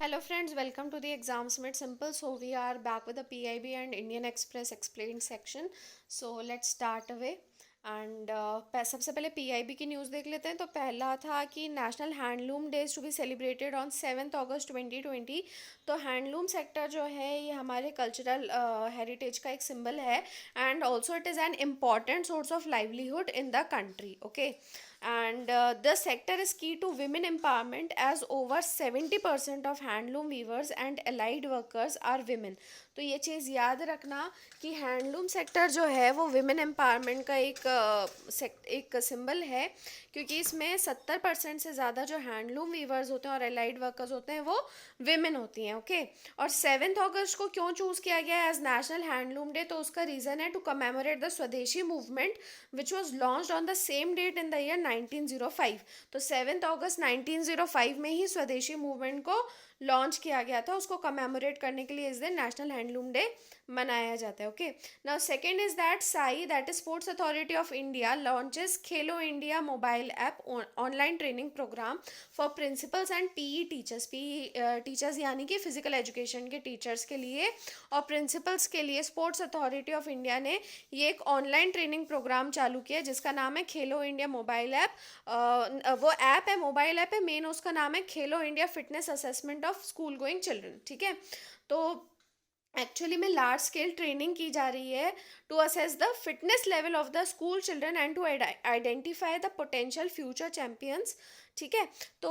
Hello friends, welcome to the Exams Made Simple. So we are back with the PIB and Indian Express explained section. So let's start away. And सबसे पहले PIB की news देख लेते हैं। तो पहला था कि national handloom days to be celebrated on 7 August 2020। तो हैंडलूम सेक्टर जो है ये हमारे कल्चरल हेरिटेज का एक सिंबल है and also it is an important source of livelihood in the country. Okay, and the sector is key to women empowerment as over 70% of handloom weavers and allied workers are women। तो ये चीज़ याद रखना कि handloom sector जो है वो women empowerment का एक सिंबल है, क्योंकि इसमें 70% से ज़्यादा जो हैंडलूम वीवर्स होते हैं और एलाइड वर्कर्स होते हैं वो विमेन होती हैं। ओके, और 7 अगस्त को क्यों चूज़ किया गया है एज नेशनल हैंडलूम डे? तो उसका रीज़न है to commemorate the Swadeshi movement which was launched on the same date in the year 1905। तो 7 अगस्त 1905 में ही स्वदेशी मूवमेंट को लॉन्च किया गया था। उसको कमेमोरेट करने के लिए इस दिन नेशनल हैंडलूम डे मनाया जाता है। Okay, now second is that SAI that is Sports Authority of India launches Khelo India mobile app online training programme for principals and PE teachers. PE teachers यानी कि फिजिकल एजुकेशन के teachers के लिए और principles के लिए स्पोर्ट्स अथॉरिटी ऑफ इंडिया ने ये एक ऑनलाइन ट्रेनिंग प्रोग्राम चालू किया जिसका नाम है खेलो इंडिया मोबाइल ऐप। वो ऐप है, मोबाइल ऐप है, मेन उसका नाम है खेलो India fitness assessment of school going children. ठीक है, तो एक्चुअली में लार्ज स्केल ट्रेनिंग की जा रही है to assess the fitness level of the school children and to identify the potential future champions. ठीक है, तो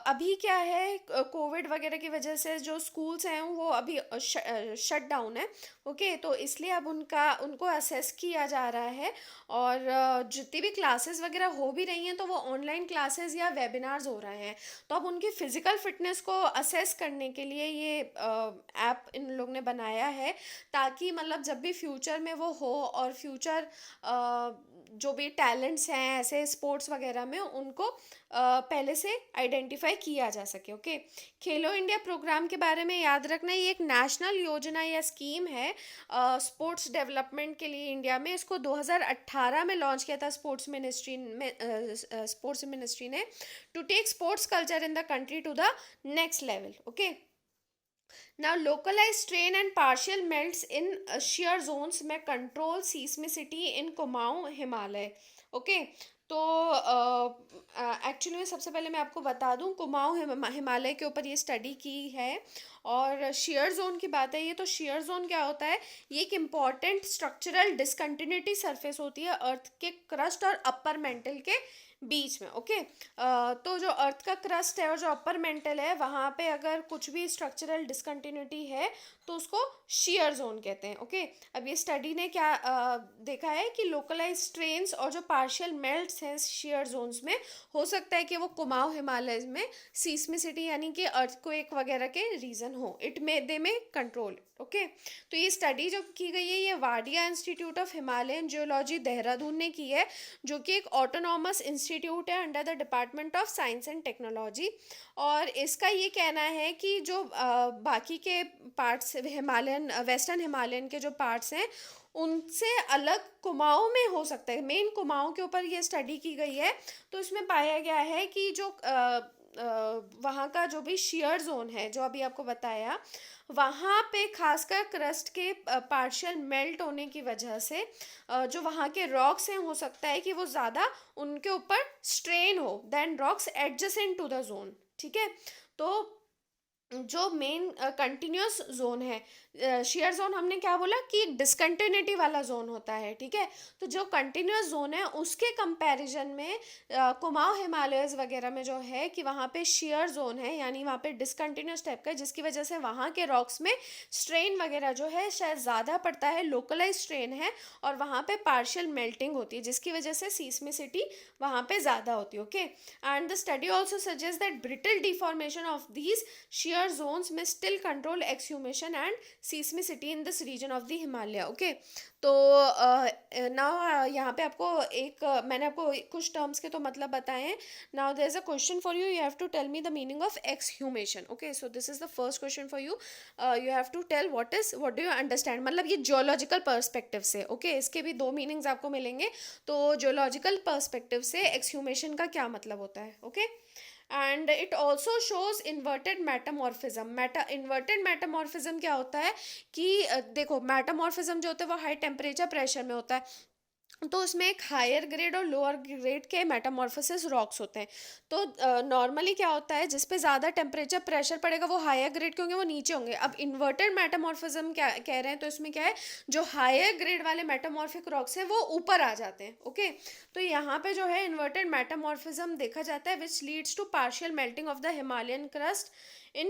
अभी क्या है, कोविड वगैरह की वजह से जो स्कूल्स हैं वो अभी शट डाउन है। ओके, तो इसलिए अब उनको असेस किया जा रहा है और जितनी भी क्लासेस वगैरह हो भी रही हैं तो वो ऑनलाइन क्लासेस या वेबिनार्स हो रहे हैं। तो अब उनकी फिजिकल फिटनेस को असेस करने के लिए ये ऐप इन लोग ने बनाया है, ताकि मतलब जब भी फ्यूचर में वो हो और फ्यूचर जो भी टैलेंट्स हैं ऐसे स्पोर्ट्स वगैरह में उनको पहले से आइडेंटिफाई किया जा सके। ओके, खेलो इंडिया प्रोग्राम के बारे में याद रखना, ये एक नेशनल योजना या स्कीम है स्पोर्ट्स डेवलपमेंट के लिए इंडिया में। इसको 2018 में लॉन्च किया था स्पोर्ट्स मिनिस्ट्री ने to take sports culture in the country to the next level. Okay, now localized strain and partial melts in shear zones में control seismicity in Kumaon Himalaya. Okay, तो एक्चुअली में सबसे पहले मैं आपको बता दूं, कुमाऊं हिमालय के ऊपर ये स्टडी की है। और शेयर जोन की बात है ये, तो शेयर जोन क्या होता है? ये एक इम्पॉर्टेंट स्ट्रक्चरल डिसकंटिन्यूटी सरफेस होती है अर्थ के क्रस्ट और अपर मेंटल के बीच में। ओके, तो जो अर्थ का क्रस्ट है और जो अपर मेंटल है वहाँ पे अगर कुछ भी स्ट्रक्चरल डिसकंटिन्यूटी है तो उसको शेयर जोन कहते हैं। ओके, अब ये स्टडी ने क्या देखा है कि लोकलाइज स्ट्रेन्स और जो पार्शियल मेल्ट्स हैं शेयर जोन्स में, हो सकता है कि वो कुमाऊं हिमालय में सीस्मिसिटी यानी कि अर्थक्वेक वगैरह के रीजन हो, इट मे दे में कंट्रोल। ओके, तो ये स्टडी जो की गई है ये Wadia institute of Himalayan geology Dehradun ने की है, जो कि एक ऑटोनॉमस इंस्टीट्यूट है under the department of science and technology. और इसका ये कहना है कि जो बाकी के पार्ट्स हिमालयन वेस्टर्न हिमालयन के जो पार्ट्स हैं उनसे अलग कुमाऊं में हो सकता है। मेन कुमाऊं के ऊपर ये स्टडी की गई है, तो इसमें पाया गया है कि जो वहाँ का जो भी शेयर जोन है जो अभी आपको बताया, वहाँ पे खासकर क्रस्ट के पार्शियल मेल्ट होने की वजह से जो वहाँ के रॉक्स हैं हो सकता है कि वो ज़्यादा उनके ऊपर स्ट्रेन हो then rocks adjacent to the zone. ठीक है, तो जो मेन कंटिन्यूस जोन है, शेयर जोन हमने क्या बोला कि डिसकंटिन्यूटी वाला जोन होता है। ठीक है, तो जो कंटिन्यूस जोन है उसके कंपैरिजन में कुमाऊं हिमालयस वगैरह में जो है कि वहाँ पे शेयर जोन है, यानी वहाँ पे डिसकंटिन्यूस टाइप का है, जिसकी वजह से वहाँ के रॉक्स में स्ट्रेन वगैरह जो है शायद ज़्यादा पड़ता है, लोकलाइज स्ट्रेन है और वहाँ पे पार्शियल मेल्टिंग होती है जिसकी वजह से सीस्मिसिटी वहाँ पे ज़्यादा होती है। Okay, and the study also suggest that brittle deformation of these shear zones में still control exhumation and seismicity in this region of the Himalaya। Okay, तो नाउ यहाँ पे आपको मैंने आपको कुछ टर्म्स के तो मतलब बताए हैं। Now there is a question for you, you have to tell me the meaning of exhumation. Okay, so this is the first question for you, you have to tell what do you understand, मतलब ये geological perspective से। Okay, इसके भी दो meanings आपको मिलेंगे, तो geological perspective से एक्सह्यूमेशन का क्या मतलब होता है। Okay, and it also shows inverted metamorphism. Inverted metamorphism क्या होता है कि देखो मेटामॉर्फिज्म जो होता है वो हाई टेम्परेचर प्रेशर में होता है, तो उसमें एक हायर ग्रेड और लोअर ग्रेड के मेटामॉर्फोसिस रॉक्स होते हैं। तो नॉर्मली क्या होता है, जिस पे ज़्यादा टेम्परेचर प्रेशर पड़ेगा वो हायर ग्रेड के होंगे, वो नीचे होंगे। अब इन्वर्टेड मेटामॉर्फिज्म क्या कह रहे हैं, तो इसमें क्या है, जो हायर ग्रेड वाले मेटामॉर्फिक रॉक्स हैं वो ऊपर आ जाते हैं। ओके, तो यहाँ पे जो है इन्वर्टेड मेटामॉर्फिज्म देखा जाता है, which leads to partial melting of the Himalayan crust in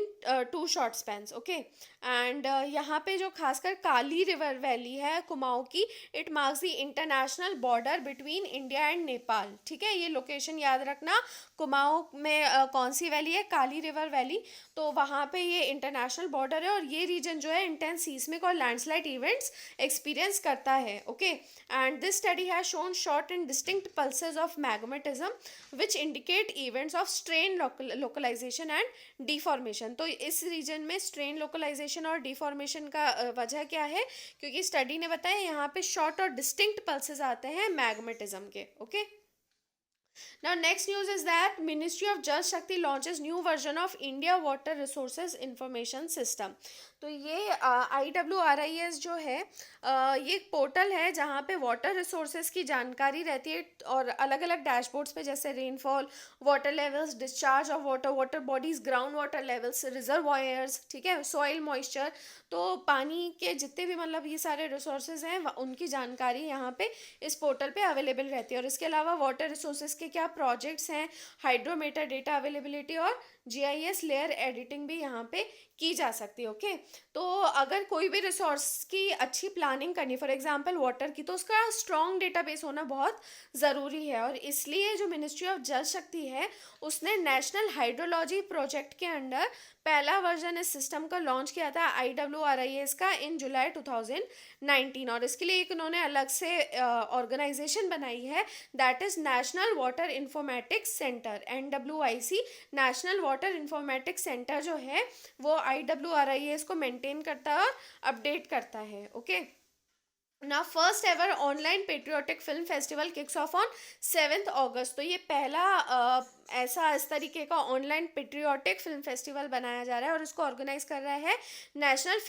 2 short spans. Okay, and यहाँ पे जो खासकर काली रिवर वैली है कुमाऊँ की, it marks the international border between India and Nepal. ठीक है, ये लोकेशन याद रखना, कुमाऊँ में कौन सी वैली है, काली रिवर वैली, तो वहाँ पे ये इंटरनेशनल बॉर्डर है, और ये रीजन जो है इंटेंस सीस्मिक और लैंडस्लाइड इवेंट्स एक्सपीरियंस करता है। Okay, and this study has shown short and distinct pulses of magmatism which indicate events of strain localisation and deformation. तो इस रीजन में स्ट्रेन लोकलाइजेशन और डिफॉर्मेशन का वजह क्या है, क्योंकि स्टडी ने बताया यहाँ पे शॉर्ट और डिस्टिंक्ट पल्सेस आते हैं मैग्मेटिज्म के। Okay, now next news is that Ministry of Jal Shakti launches new version of India Water Resources Information System। तो ये IWRIS जो है ये एक पोर्टल है जहाँ पे वाटर रिसोर्सेज की जानकारी रहती है, और अलग अलग डैशबोर्ड्स पे, जैसे rainfall, water levels, discharge of water, water bodies, ground water levels, reservoirs, ठीक है, सॉइल मॉइस्चर, तो पानी के जितने भी मतलब ये सारे रिसोर्सेज हैं उनकी जानकारी यहाँ पे इस पोर्टल पे अवेलेबल रहती है। और इसके अलावा वाटर रिसोर्सेज के क्या प्रोजेक्ट्स हैं, हाइड्रोमीटर डेटा अवेलेबिलिटी और GIS लेयर एडिटिंग भी यहाँ पे की जा सकती है। ओके, तो अगर कोई भी रिसोर्स की अच्छी प्लानिंग करनी, फॉर एग्जांपल वाटर की, तो उसका स्ट्रॉन्ग डेटाबेस होना बहुत ज़रूरी है। और इसलिए जो मिनिस्ट्री ऑफ जल शक्ति है उसने नेशनल हाइड्रोलॉजी प्रोजेक्ट के अंडर पहला वर्जन इस सिस्टम का लॉन्च किया था IWRIS का इन जुलाई 2019, और इसके लिए एक उन्होंने अलग से ऑर्गेनाइजेशन बनाई है, that is national water informatics centre, NWIC। National water informatics centre जो है वो IWRIS को मेंटेन करता है और अपडेट करता है। ओके, ना first ever online patriotic film festival kicks of on 7 अगस्त। तो ये पहला ऐसा इस तरीके का ऑनलाइन पेट्रियोटिक फिल्म फेस्टिवल बनाया जा रहा है, और इसको ऑर्गेनाइज कर रहा है national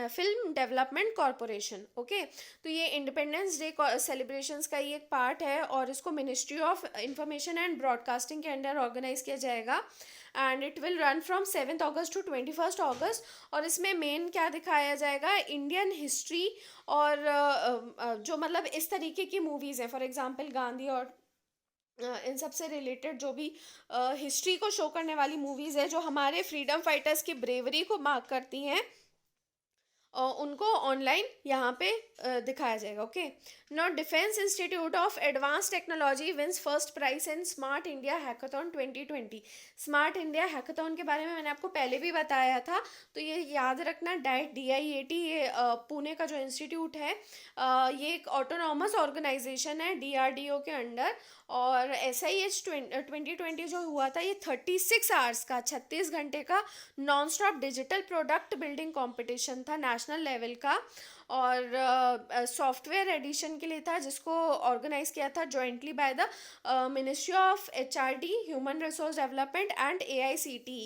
film development corporation. Okay, तो ये इंडिपेंडेंस डे सेलिब्रेशंस का ही एक पार्ट है, और इसको ministry of information and broadcasting के अंडर ऑर्गेनाइज किया जाएगा, and it will run from 7 August to 21 August. और इसमें मेन क्या दिखाया जाएगा, इंडियन हिस्ट्री, और जो मतलब इस तरीके की मूवीज़ हैं, फॉर एग्जांपल गांधी और इन सब से रिलेटेड जो भी हिस्ट्री को शो करने वाली मूवीज़ है, जो हमारे फ्रीडम फाइटर्स की ब्रेवरी को मार्क करती हैं, उनको ऑनलाइन यहाँ पे दिखाया जाएगा। Okay, now defence institute of advance technology wins first prize in smart India hackathon 2020। Smart India hackathon के बारे में मैंने आपको पहले भी बताया था, तो ये याद रखना, DIAT, ये पुणे का जो इंस्टीट्यूट है, ये एक ऑटोनॉमस ऑर्गेनाइजेशन है DRDO के अंडर। और SIH 2020 जो हुआ था, ये 36 आवर्स का, 36 घंटे का non stop digital product building competition था नेशनल लेवल का, और सॉफ्टवेयर एडिशन के लिए था, जिसको ऑर्गेनाइज किया था jointly by the ministry of HRD, human resource development and AICTE।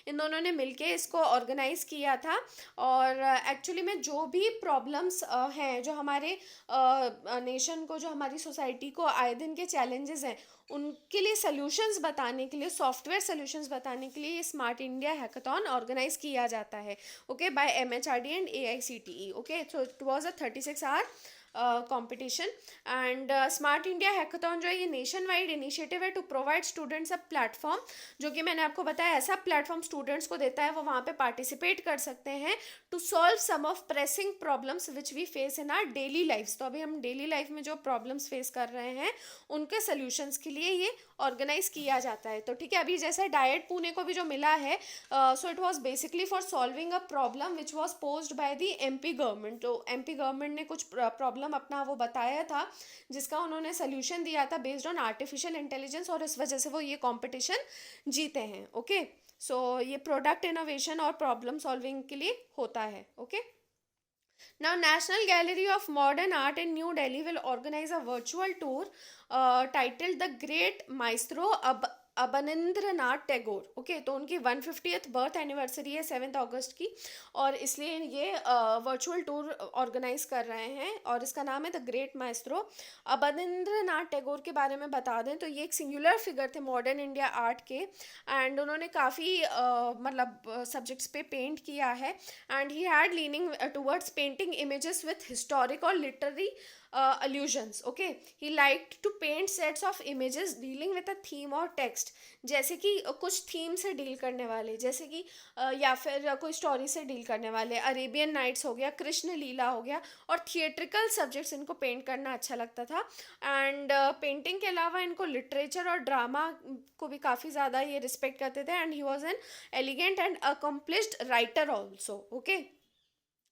इन दोनों ने मिलके इसको ऑर्गेनाइज किया था। और एक्चुअली में जो भी प्रॉब्लम्स हैं, जो हमारे नेशन को, जो हमारी सोसाइटी को आए दिन के चैलेंजेस हैं, उनके लिए सॉल्यूशंस बताने के लिए, सॉफ्टवेयर सॉल्यूशंस बताने के लिए ये स्मार्ट इंडिया हैकाथॉन ऑर्गेनाइज किया जाता है। Okay, by MHRD and AICTE। Okay, so it was a 36 hour competition. And smart India hackathon जो है ये नेशन वाइड इनिशिएटिव है to provide students a platform, जो कि मैंने आपको बताया ऐसा प्लेटफॉर्म स्टूडेंट्स को देता है, वो वहाँ पे पार्टिसिपेट कर सकते हैं to solve some of pressing problems which we face in our daily lifes. तो अभी हम डेली लाइफ में जो प्रॉब्लम्स फेस कर रहे हैं उनके सोल्यूशंस के लिए ये ऑर्गेनाइज किया जाता है। तो ठीक है, अभी जैसे डाइट पुणे को भी जो मिला है, सो it was basically for solving a problem which was posed by the MP government. तो MP गवर्नमेंट ने कुछ प्रॉब्लम अपना वो बताया था, जिसका उन्होंने सोल्यूशन दिया था बेस्ड ऑन आर्टिफिशियल इंटेलिजेंस, और इस वजह से वो ये कंपटीशन जीते हैं। ओके, सो ये प्रोडक्ट इनोवेशन और प्रॉब्लम सॉल्विंग के लिए होता है। Okay, now National Gallery of Modern Art in New Delhi will organize a virtual tour titled The Great Maestro Abanindranath Tagore. Okay, तो उनकी 150th बर्थ एनिवर्सरी है 7 अगस्त की, और इसलिए ये वर्चुअल टूर ऑर्गेनाइज कर रहे हैं, और इसका नाम है the great maestro. Abanindra Nath Tagore के बारे में बता दें तो ये एक सिंगुलर फिगर थे मॉडर्न इंडिया आर्ट के, एंड उन्होंने काफ़ी मतलब सब्जेक्ट्स पे पेंट किया है, and he had leaning towards painting images with historic और literary allusions. Okay, he liked to paint sets of images dealing with a theme or text, जैसे कि कुछ थीम से डील करने वाले, जैसे कि या फिर कोई स्टोरी से डील करने वाले, अरेबियन नाइट्स हो गया, कृष्ण लीला हो गया, और थिएट्रिकल सब्जेक्ट्स इनको पेंट करना अच्छा लगता था। एंड पेंटिंग के अलावा इनको लिटरेचर और ड्रामा को भी काफ़ी ज़्यादा ये रिस्पेक्ट करते थे, and he was an elegant and accomplished writer also. Okay,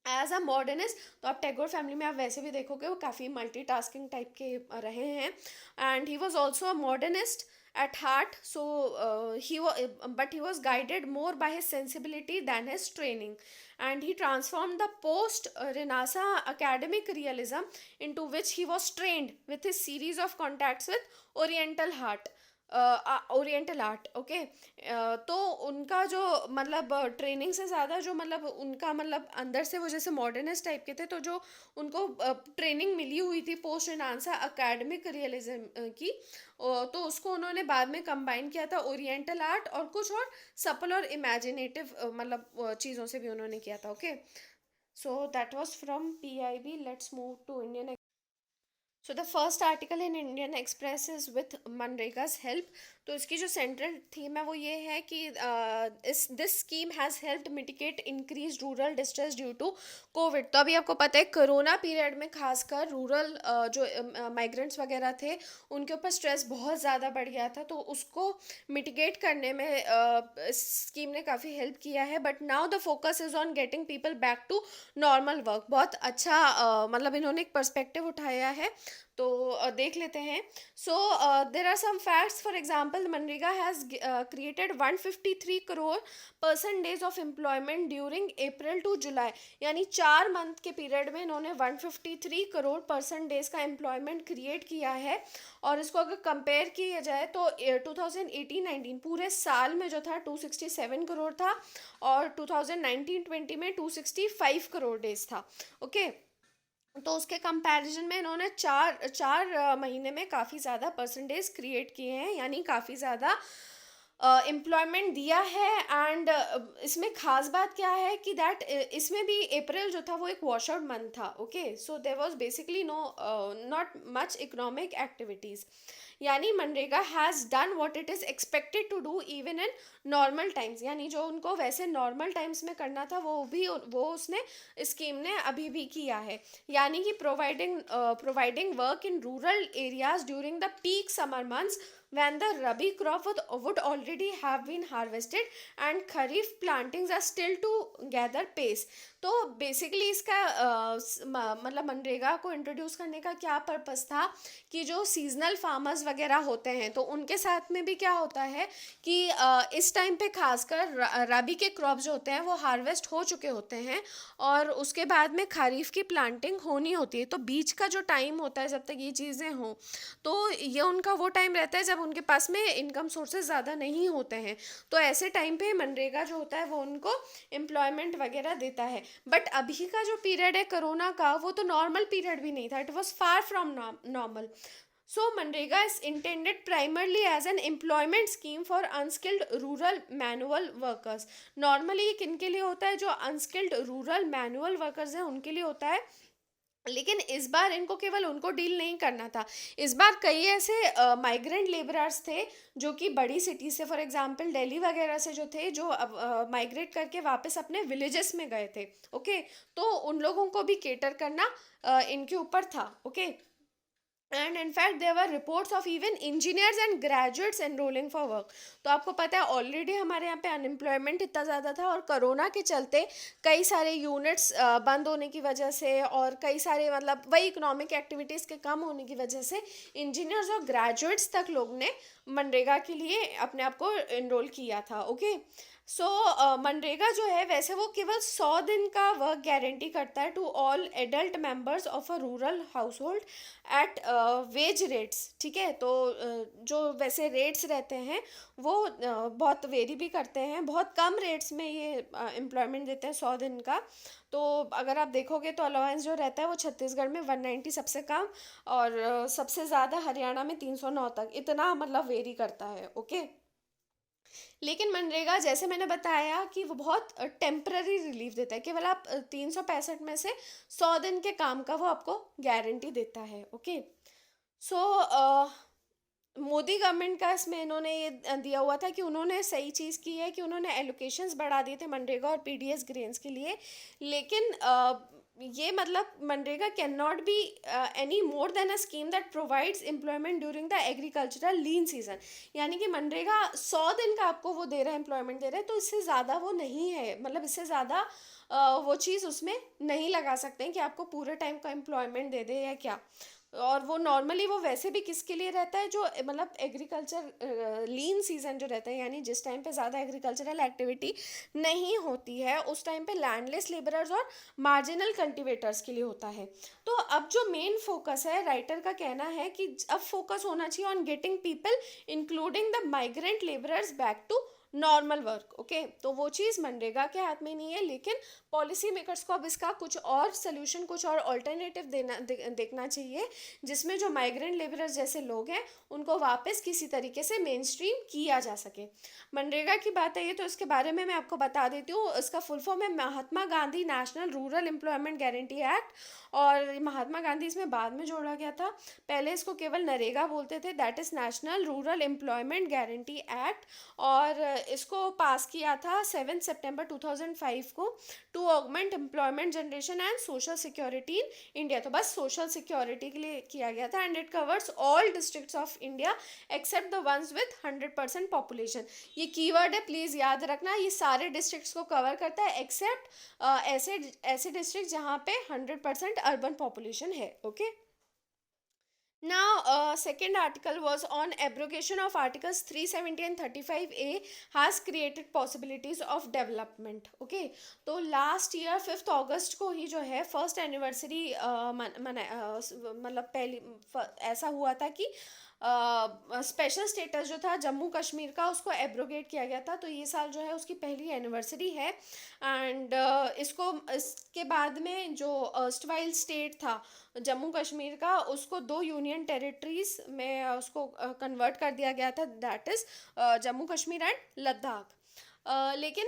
as a modernist, तो आप टैगोर फैमिली में आप वैसे भी देखोगे वो काफ़ी मल्टीटास्किंग टाइप के रहे हैं, and he was also a modernist at heart, so but he was guided more by his sensibility than his training, and he transformed the post Renaissance academic realism into which he was trained with his series of contacts with oriental art, oriental art. Okay, तो उनका जो मतलब training से ज़्यादा जो मतलब उनका मतलब अंदर से वो जैसे मॉडर्निस्ट टाइप के थे, तो जो उनको ट्रेनिंग मिली हुई थी पोस्ट रेनांसा एकेडमिक रियलिज्म की, तो उसको उन्होंने बाद में कंबाइन किया था ओरिएंटल आर्ट और कुछ और सपल और इमेजिनेटिव मतलब चीज़ों से भी उन्होंने किया था। Okay, so that was from PIB। Let's move to Indian. So the first article in Indian Express is with MNREGA's help. तो इसकी जो सेंट्रल थीम है वो ये है कि this scheme has helped mitigate increase rural distress due to Covid. तो अभी आपको पता है कोरोना पीरियड में खासकर रूरल जो माइग्रेंट्स वगैरह थे उनके ऊपर स्ट्रेस बहुत ज़्यादा बढ़ गया था, तो उसको मिटिगेट करने में इस स्कीम ने काफ़ी हेल्प किया है। But now the focus is on getting people back to normal work. बहुत अच्छा मतलब इन्होंने एक पर्सपेक्टिव उठाया है, तो देख लेते हैं। So there are some facts. For example, MNREGA has created 153 crore person days of employment during April to July, यानी 4 मंथ के पीरियड में इन्होंने 153 करोड़ पर्सन डेज का एम्प्लॉयमेंट क्रिएट किया है। और इसको अगर कंपेयर किया जाए तो 2018-19 पूरे साल में जो था 267 करोड़ था, और 2019-20 में 265 करोड़ डेज था। ओके, तो उसके कंपैरिजन में इन्होंने चार महीने में काफ़ी ज़्यादा परसेंटेज क्रिएट किए हैं, यानी काफ़ी ज़्यादा एम्प्लॉयमेंट दिया है। एंड इसमें खास बात क्या है कि दैट इसमें भी अप्रैल जो था वो एक वॉश आउट मंथ था। Okay, so there was basically not much economic activities, यानी MNREGA has done what it is expected to do even in normal times, यानी जो उनको वैसे नॉर्मल टाइम्स में करना था वो उसने स्कीम ने अभी भी किया है, यानी कि providing work in rural areas during the peak summer months when the rabi crop would already have been harvested and kharif plantings are still to gather pace। तो बेसिकली इसका मतलब मनरेगा को इंट्रोड्यूस करने का क्या पर्पस था कि जो सीजनल फार्मर्स वगैरह होते हैं तो उनके साथ में भी क्या होता है कि इस टाइम पे खासकर रबी के क्रॉप जो होते हैं वो हार्वेस्ट हो चुके होते हैं, और उसके बाद में खरीफ की प्लांटिंग होनी होती है। तो बीच का जो टाइम होता है जब तक ये चीज़ें हों, तो ये उनका वो टाइम रहता है जब उनके पास में इनकम सोर्सेज ज़्यादा नहीं होते हैं। तो ऐसे टाइम पे मनरेगा जो होता है वो उनको एम्प्लॉयमेंट वगैरह देता है। बट अभी का जो पीरियड है कोरोना का, वो तो नॉर्मल पीरियड भी नहीं था, it was far from normal. So Manrega is intended primarily as an employment scheme for unskilled rural manual workers। Normally किनके लिए होता है? जो unskilled rural manual workers हैं उनके लिए होता है, लेकिन इस बार इनको केवल उनको डील नहीं करना था। इस बार कई ऐसे माइग्रेंट लेबरर्स थे जो कि बड़ी सिटी से, फॉर एग्जांपल दिल्ली वगैरह से जो थे, जो माइग्रेट करके वापस अपने विलेजेस में गए थे। ओके, तो उन लोगों को भी केटर करना इनके ऊपर था। Okay, and in fact there were reports of even engineers and graduates enrolling for work. तो आपको पता है ऑलरेडी हमारे यहाँ पे अनएम्प्लॉयमेंट इतना ज़्यादा था, और कोरोना के चलते कई सारे यूनिट्स बंद होने की वजह से, और कई सारे मतलब वही इकोनॉमिक एक्टिविटीज़ के कम होने की वजह से इंजीनियर्स और ग्रेजुएट्स तक लोग ने मनरेगा के लिए अपने आप को एनरोल किया था। ओके, सो मनरेगा जो है वैसे वो केवल 100 दिन का वर्क गारंटी करता है to all adult members of a rural household at wage rates, ठीक है। तो जो वैसे रेट्स रहते हैं वो बहुत वेरी भी करते हैं, बहुत कम रेट्स में ये एम्प्लॉयमेंट देते हैं 100 दिन का। तो अगर आप देखोगे तो अलाउंस जो रहता है वो छत्तीसगढ़ में 190 सबसे कम, और सबसे ज़्यादा हरियाणा में 309 तक, इतना मतलब वेरी करता है, ओके। लेकिन मनरेगा जैसे मैंने बताया कि वो बहुत टेम्पररी रिलीफ देता है, केवल आप 365 में से 100 दिन के काम का वो आपको गारंटी देता है, ओके। सो मोदी गवर्नमेंट का इसमें इन्होंने ये दिया हुआ था कि उन्होंने सही चीज़ की है कि उन्होंने एलोकेशंस बढ़ा दिए थे मनरेगा और पीडीएस ग्रेन्स के लिए। लेकिन ये मतलब MNREGA can not be any more than a scheme that provides employment during the agricultural lean season. यानी कि मनरेगा 100 दिन का आपको वो दे रहा है, एम्प्लॉयमेंट दे रहा है, तो इससे ज़्यादा वो नहीं है, मतलब इससे ज़्यादा वो चीज़ उसमें नहीं लगा सकते हैं कि आपको पूरे टाइम का एम्प्लॉयमेंट दे दे या क्या। और वो नॉर्मली वो वैसे भी किसके लिए रहता है, जो मतलब एग्रीकल्चर लीन सीजन जो रहता है, यानी जिस टाइम पे ज़्यादा एग्रीकल्चरल एक्टिविटी नहीं होती है उस टाइम पे लैंडलेस लेबरर्स और मार्जिनल कल्टीवेटर्स के लिए होता है। तो अब जो मेन फोकस है, राइटर का कहना है कि अब फोकस होना चाहिए on getting people including the migrant labourers back to normal work, okay. तो वो चीज़ मनरेगा के हाथ में नहीं है, लेकिन पॉलिसी मेकर्स को अब इसका कुछ और सोल्यूशन, कुछ और ऑल्टरनेटिव देखना चाहिए, जिसमें जो माइग्रेंट लेबरर्स जैसे लोग हैं उनको वापस किसी तरीके से मेन स्ट्रीम किया जा सके। मनरेगा की बात है ये, तो इसके बारे में मैं आपको बता देती हूँ। इसका फुल फॉर्म है Mahatma Gandhi National rural employment guarantee act, और महात्मा गांधी इसमें बाद में जोड़ा गया था। पहले इसको केवल नरेगा बोलते थे, that is national rural employment guarantee act. और इसको पास किया था 7 सितंबर 2005 को, to augment employment generation and social security in India. तो बस सोशल सिक्योरिटी के लिए किया गया था, and it covers all districts of India except the ones with 100% population. ये कीवर्ड है, प्लीज़ याद रखना, ये सारे डिस्ट्रिक्ट्स को कवर करता है एक्सेप्ट ऐसे ऐसे डिस्ट्रिक्ट जहाँ पे 100% अर्बन पॉपुलेशन है, okay. Now, second article was on abrogation of articles 370 and 35A has created possibilities of development. Okay, तो लास्ट ईयर 5 अगस्त को ही जो है फर्स्ट एनिवर्सरी मतलब पहली ऐसा हुआ था कि स्पेशल स्टेटस जो था जम्मू कश्मीर का उसको एब्रोगेट किया गया था। तो ये साल जो है उसकी पहली एनिवर्सरी है, एंड इसके बाद में जो अर्स्टवाइल स्टेट था जम्मू कश्मीर का, उसको 2 यूनियन टेरिटरीज में उसको कन्वर्ट कर दिया गया था, that is Jammu Kashmir and Ladakh. लेकिन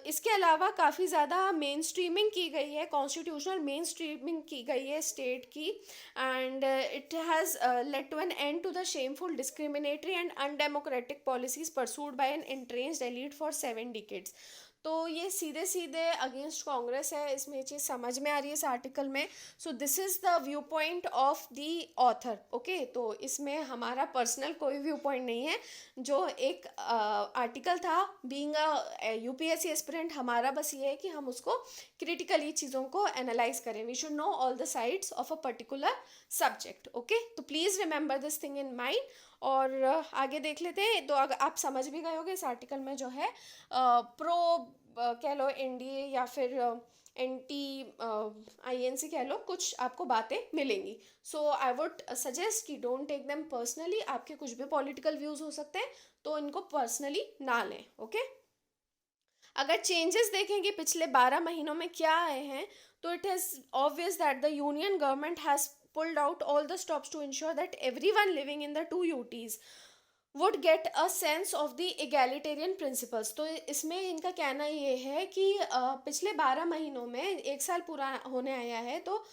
इसके अलावा काफ़ी ज़्यादा मेन स्ट्रीमिंग की गई है, कॉन्स्टिट्यूशनल मेन स्ट्रीमिंग की गई है स्टेट की, and it has led to an end to the shameful discriminatory and undemocratic policies pursued by an entrenched elite for 7 decades. तो ये सीधे सीधे अगेंस्ट कांग्रेस है, इसमें ये चीज़ समझ में आ रही है इस आर्टिकल में। So this is the view point of the author, okay. तो इसमें हमारा पर्सनल कोई व्यू पॉइंट नहीं है, जो एक आर्टिकल था, बीइंग अ यूपीएससी एस्पिरेंट हमारा बस ये है कि हम उसको क्रिटिकली चीज़ों को एनालाइज करें। We should know all the sides of a particular subject, okay. तो please remember this thing in mind. और आगे देख लेते हैं। तो अगर आप समझ भी गए होगे इस आर्टिकल में जो है प्रो कह लो एनडीए या फिर एंटी आईएनसी कह लो, कुछ आपको बातें मिलेंगी। सो आई वुड सजेस्ट कि डोंट टेक देम पर्सनली। आपके कुछ भी पॉलिटिकल व्यूज़ हो सकते हैं, तो इनको पर्सनली ना लें, ओके। अगर चेंजेस देखेंगे पिछले 12 महीनों में क्या आए हैं, तो it is obvious that the union government has pulled out all the stops to ensure that everyone living in the 2 UTs would get a sense of the egalitarian principles। तो इसमें इनका कहना ये है कि पिछले 12 महीनों में 1 साल पूरा होने आया है, तो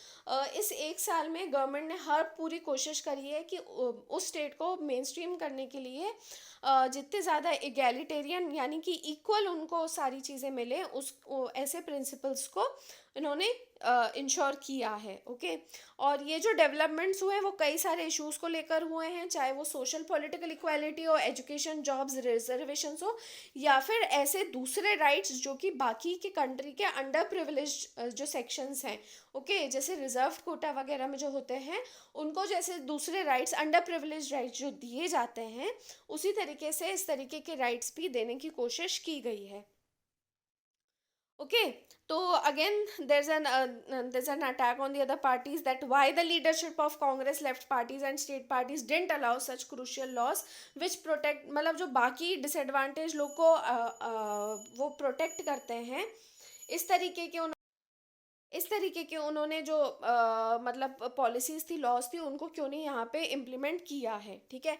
इस 1 साल में गवर्नमेंट ने हर पूरी कोशिश करी है कि उस स्टेट को मेन स्ट्रीम करने के लिए जितने ज़्यादा एगैलिटेरियन यानी कि इक्वल उनको सारी चीज़ें मिले, उस ऐसे प्रिंसिपल्स को इन्होंने इंश्योर किया है, ओके। और ये जो डेवलपमेंट्स हुए हैं वो कई सारे इश्यूज़ को लेकर हुए हैं, चाहे वो सोशल पॉलिटिकल इक्वालिटी हो, एजुकेशन, जॉब्स, रिजर्वेशंस हो, या फिर ऐसे दूसरे राइट्स जो कि बाकी के कंट्री के अंडर प्रिविलेज्ड जो सेक्शंस हैं, ओके, जैसे रिजर्व कोटा वगैरह में जो होते हैं उनको जैसे दूसरे राइट्स, अंडर प्रिविलेज्ड राइट्स जो दिए जाते हैं, उसी तरीके से इस तरीके के राइट्स भी देने की कोशिश की गई है। Okay, so again there's an attack on the other parties, that why the leadership of Congress, left parties and state parties didn't allow such crucial laws which protect, मतलब जो बाकी डिसएडवांटेज लोग को वो प्रोटेक्ट करते हैं, इस तरीके के इस तरीके के उन्होंने जो मतलब पॉलिसीज थी, लॉज थी, उनको क्यों नहीं यहाँ पे इम्प्लीमेंट किया है, ठीक है।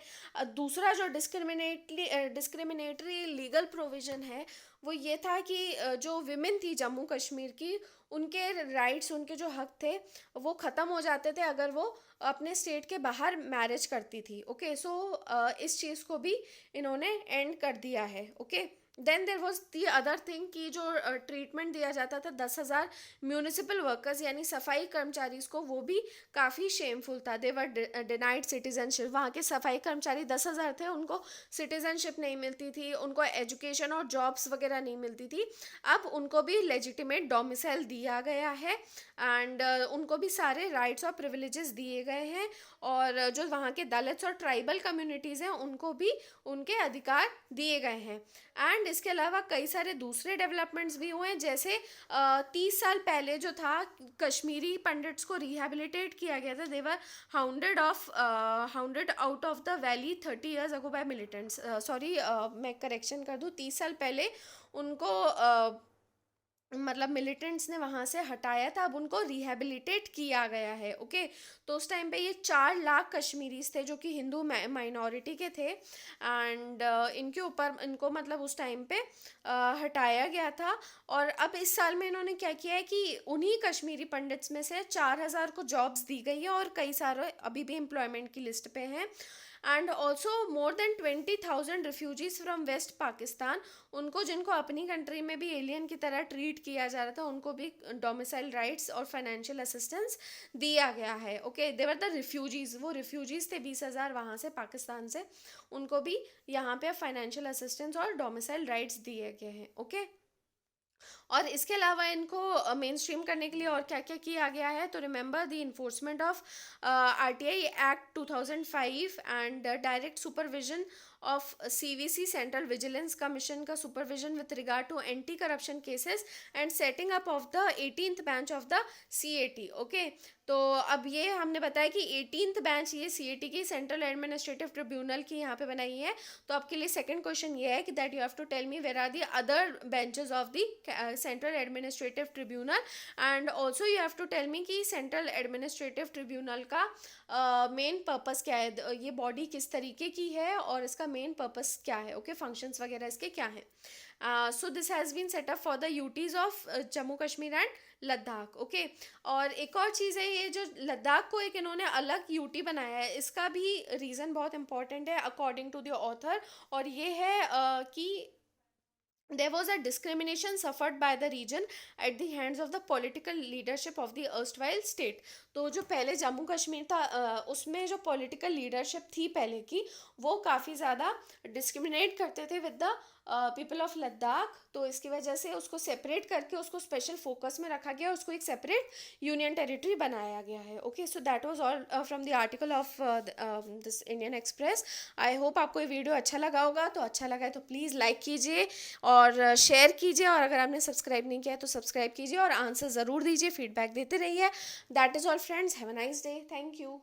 दूसरा जो डिस्क्रिमिनेटरी लीगल प्रोविजन है, वो ये था कि जो विमेन थी जम्मू कश्मीर की, उनके राइट्स, उनके जो हक थे, वो ख़त्म हो जाते थे अगर वो अपने स्टेट के बाहर मैरिज करती थी। ओके, सो इस चीज़ को भी इन्होंने एंड कर दिया है। Okay, then there was the other thing कि जो ट्रीटमेंट दिया जाता था 10,000 म्यूनिसिपल वर्कर्स यानी सफाई कर्मचारी को, वो भी काफ़ी शेमफुल था। दे वर डिनाइड सिटीजनशिप। वहाँ के सफाई कर्मचारी 10,000 थे, उनको सिटीजनशिप नहीं मिलती थी, उनको एजुकेशन और जॉब्स वगैरह नहीं मिलती थी। अब उनको भी लेजिटिमेट डोमिसाइल दिया गया है, एंड उनको भी सारे राइट्स और प्रिविलेजेस दिए गए हैं, और जो वहाँ के दलित्स और ट्राइबल कम्युनिटीज़ हैं, उनको भी उनके अधिकार दिए गए हैं। एंड इसके अलावा कई सारे दूसरे डेवलपमेंट्स भी हुए हैं, जैसे 30 साल पहले जो था, कश्मीरी पंडित्स को रिहेबिलिटेट किया गया था। They were hounded out of the valley 30 years ago by militants. Sorry, मैं करेक्शन कर दूँ, 30 साल पहले उनको मतलब मिलिटेंट्स ने वहाँ से हटाया था, अब उनको रिहेबिलिटेट किया गया है। ओके, तो उस टाइम पे ये 4 लाख कश्मीरीज थे जो कि हिंदू माइनॉरिटी के थे, एंड इनके ऊपर इनको मतलब उस टाइम पे हटाया गया था। और अब इस साल में इन्होंने क्या किया है कि उन्हीं कश्मीरी पंडित्स में से 4,000 को जॉब्स दी गई है, और कई सारे अभी भी एम्प्लॉयमेंट की लिस्ट पे हैं। And also more than 20,000 refugees from West Pakistan, उनको, जिनको अपनी कंट्री में भी एलियन की तरह ट्रीट किया जा रहा था, उनको भी डोमिसाइल राइट्स और फाइनेंशियल असिस्टेंस दिया गया है। ओके, देवर द रिफ्यूजीज, वो रिफ्यूजीज थे 20,000 वहाँ से, पाकिस्तान से, उनको भी यहाँ पे फाइनेंशियल असिस्टेंस और डोमिसाइल राइट्स दिए गए हैं। ओके, और इसके अलावा इनको मेन स्ट्रीम करने के लिए और क्या क्या किया गया है, तो remember the enforcement of RTI act 2005 and direct supervision of CVC, central vigilance commission का supervision with regard to anti corruption cases, and setting up of the 18th bench of the CAT। Okay, तो अब ये हमने बताया कि 18th bench ये CAT की, central administrative tribunal की, यहाँ पे बनाई है। तो आपके लिए सेकंड क्वेश्चन ये है कि that you have to tell me where are the other benches of the central administrative tribunal, and also you have to tell me कि सेंट्रल एडमिनिस्ट्रेटिव ट्रिब्यूनल का मेन पर्पस क्या है, ये बॉडी किस तरीके की है और इसका मेन पर्पस क्या है। ओके, फंक्शंस वगैरह इसके क्या हैं। So this has been set up for the UTs of Jammu Kashmir and Ladakh. Okay, और एक और चीज़ है, ये जो लद्दाख को एक इन्होंने अलग यूटी बनाया है, इसका भी रीज़न बहुत इंपॉर्टेंट है अकॉर्डिंग टू द ऑथर, और ये है कि there was a discrimination suffered by the region at the hands of the political leadership of the erstwhile state। तो जो पहले जम्मू कश्मीर था, उसमें जो पॉलिटिकल लीडरशिप थी पहले की, वो काफ़ी ज़्यादा डिस्क्रिमिनेट करते थे with the people of Ladakh. तो इसकी वजह से उसको सेपरेट करके उसको स्पेशल फोकस में रखा गया, उसको एक सेपरेट यूनियन टेरिटरी बनाया गया है। Okay, so that was all from the article of this Indian express. I hope आपको ये वीडियो अच्छा लगा होगा, तो अच्छा लगा है तो प्लीज़ लाइक कीजिए और शेयर कीजिए, और अगर आपने सब्सक्राइब नहीं किया है तो सब्सक्राइब कीजिए, और आंसर ज़रूर दीजिए, फीडबैक देते रहिए। That is all friends, have a nice day, thank you.